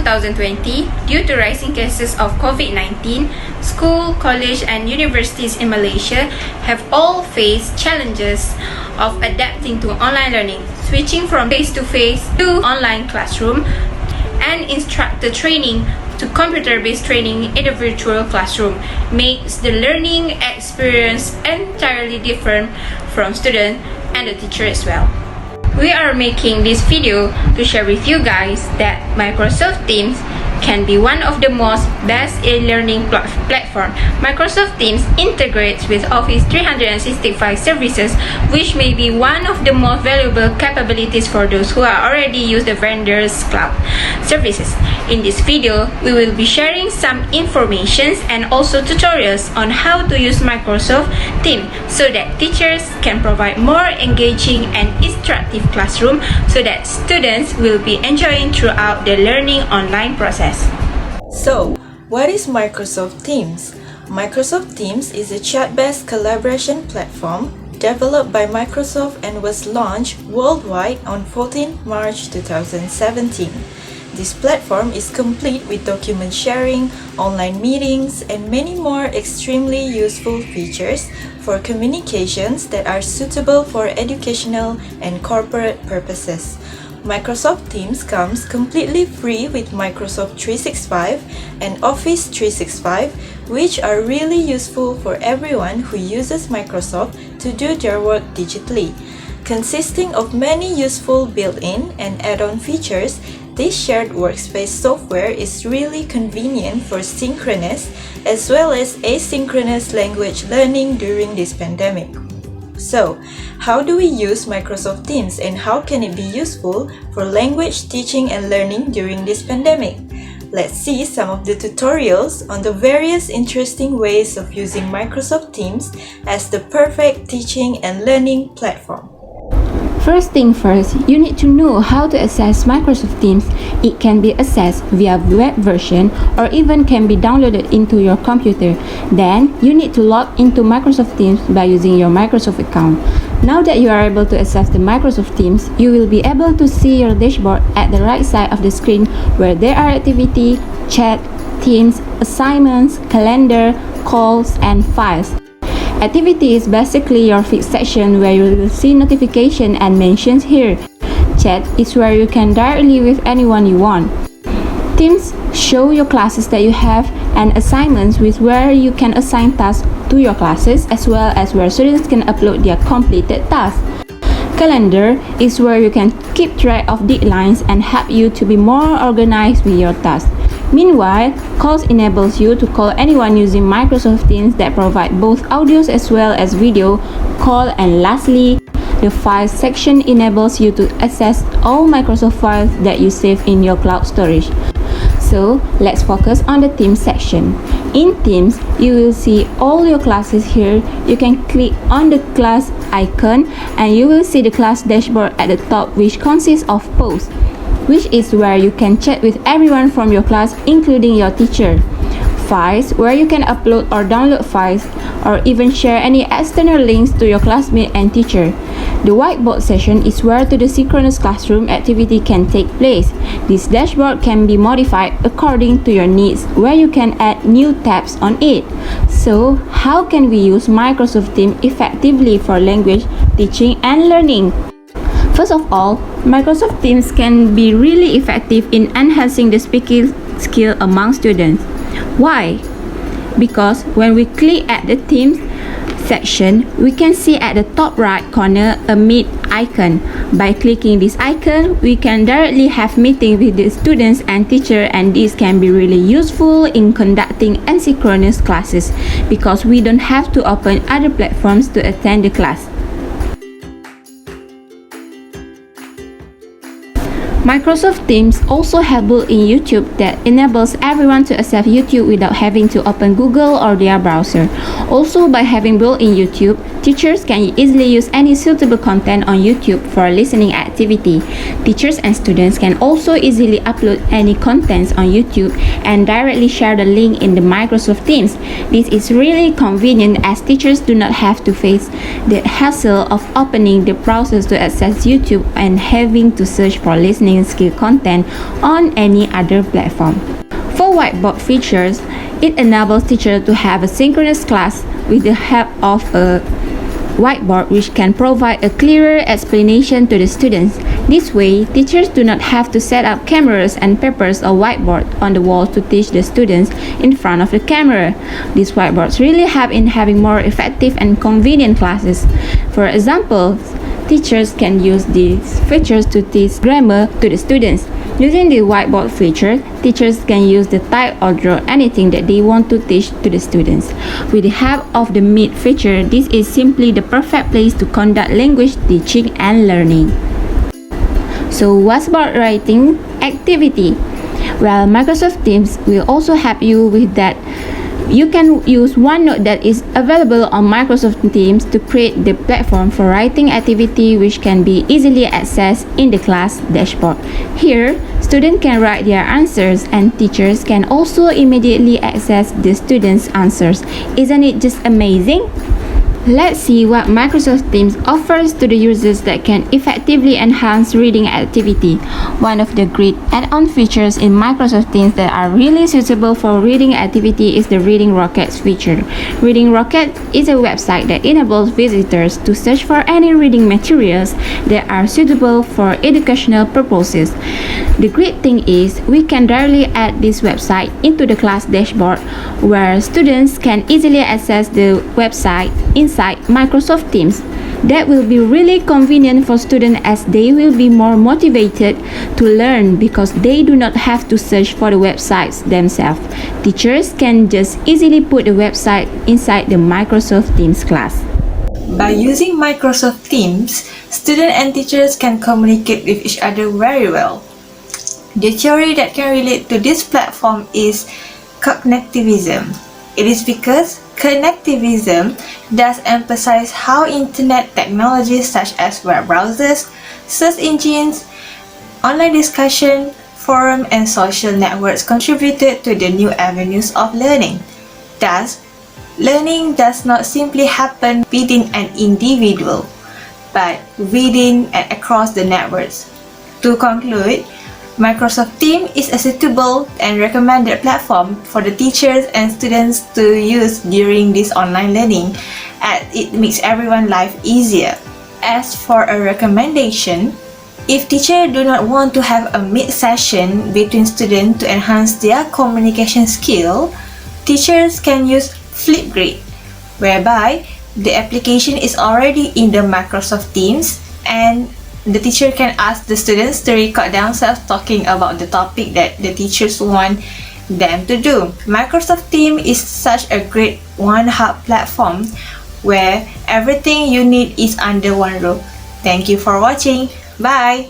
2020, due to rising cases of COVID-19, school, college, and universities in Malaysia have all faced challenges of adapting to online learning, switching from face-to-face to online classroom, and instructor training to computer-based training in the virtual classroom makes the learning experience entirely different from student and the teacher as well. We are making this video to share with you guys that Microsoft Teams can be one of the most best e-learning platform. Microsoft Teams integrates with Office 365 services, which may be one of the most valuable capabilities for those who are already use the vendor's cloud services. In this video, we will be sharing some information and also tutorials on how to use Microsoft Teams so that teachers can provide more engaging and instructive classroom so that students will be enjoying throughout the learning online process. So, what is Microsoft Teams? Microsoft Teams is a chat-based collaboration platform developed by Microsoft and was launched worldwide on 14 March 2017. This platform is complete with document sharing, online meetings, and many more extremely useful features for communications that are suitable for educational and corporate purposes. Microsoft Teams comes completely free with Microsoft 365 and Office 365, which are really useful for everyone who uses Microsoft to do their work digitally. Consisting of many useful built-in and add-on features, this shared workspace software is really convenient for synchronous as well as asynchronous language learning during this pandemic. So, how do we use Microsoft Teams and how can it be useful for language teaching and learning during this pandemic? Let's see some of the tutorials on the various interesting ways of using Microsoft Teams as the perfect teaching and learning platform. First thing first, you need to know how to access Microsoft Teams. It can be accessed via web version or even can be downloaded into your computer. Then, you need to log into Microsoft Teams by using your Microsoft account. Now that you are able to access the Microsoft Teams, you will be able to see your dashboard at the right side of the screen where there are activity, chat, teams, assignments, calendar, calls, and files. Activity is basically your feed section where you will see notification and mentions here. Chat is where you can directly with anyone you want. Teams show your classes that you have and assignments with where you can assign tasks to your classes as well as where students can upload their completed tasks. Calendar is where you can keep track of deadlines and help you to be more organized with your tasks. Meanwhile, Calls enables you to call anyone using Microsoft Teams that provide both audios as well as video call. And lastly, the Files section enables you to access all Microsoft files that you save in your cloud storage. So, let's focus on the Teams section. In Teams, you will see all your classes here. You can click on the class icon and you will see the class dashboard at the top, which consists of posts, which is where you can chat with everyone from your class, including your teacher. Files, where you can upload or download files, or even share any external links to your classmate and teacher. The whiteboard session is where the synchronous classroom activity can take place. This dashboard can be modified according to your needs, where you can add new tabs on it. So, how can we use Microsoft Teams effectively for language teaching and learning? First of all, Microsoft Teams can be really effective in enhancing the speaking skill among students. Why? Because when we click at the Teams section, we can see at the top right corner a Meet icon. By clicking this icon, we can directly have meeting with the students and teacher, and this can be really useful in conducting asynchronous classes because we don't have to open other platforms to attend the class. Microsoft Teams also have built-in YouTube that enables everyone to access YouTube without having to open Google or their browser. Also, by having built-in YouTube, teachers can easily use any suitable content on YouTube for listening activity. Teachers and students can also easily upload any contents on YouTube and directly share the link in the Microsoft Teams. This is really convenient as teachers do not have to face the hassle of opening the browsers to access YouTube and having to search for listening learning skill content on any other platform. For whiteboard features, it enables teachers to have a synchronous class with the help of a whiteboard, which can provide a clearer explanation to the students. This way, teachers do not have to set up cameras and papers or whiteboard on the wall to teach the students in front of the camera. These whiteboards really help in having more effective and convenient classes. For example, teachers can use these features to teach grammar to the students. Using the whiteboard feature, teachers can use the type or draw anything that they want to teach to the students. With the help of the Meet feature, this is simply the perfect place to conduct language teaching and learning. So what's about writing activity? Well, Microsoft Teams will also help you with that. You can use OneNote that is available on Microsoft Teams to create the platform for writing activity, which can be easily accessed in the class dashboard. Here, students can write their answers and teachers can also immediately access the students' answers. Isn't it just amazing? Let's see what Microsoft Teams offers to the users that can effectively enhance reading activity. One of the great add-on features in Microsoft Teams that are really suitable for reading activity is the Reading Rockets feature. Reading Rocket is a website that enables visitors to search for any reading materials that are suitable for educational purposes. The great thing is we can directly add this website into the class dashboard, where students can easily access the website inside Microsoft Teams. That will be really convenient for students, as they will be more motivated to learn because they do not have to search for the websites themselves. Teachers can just easily put the website inside the Microsoft Teams class. By using Microsoft Teams, students and teachers can communicate with each other very well. The theory that can relate to this platform is cognitivism. It is because connectivism does emphasize how internet technologies such as web browsers, search engines, online discussion, forum, and social networks contributed to the new avenues of learning. Thus, learning does not simply happen within an individual, but within and across the networks. To conclude, Microsoft Teams is a suitable and recommended platform for the teachers and students to use during this online learning, as it makes everyone's life easier. As for a recommendation, if teachers do not want to have a meet session between students to enhance their communication skill, teachers can use Flipgrid, whereby the application is already in the Microsoft Teams and the teacher can ask the students to record themselves talking about the topic that the teachers want them to do. Microsoft Teams is such a great one-hub platform where everything you need is under one roof. Thank you for watching. Bye!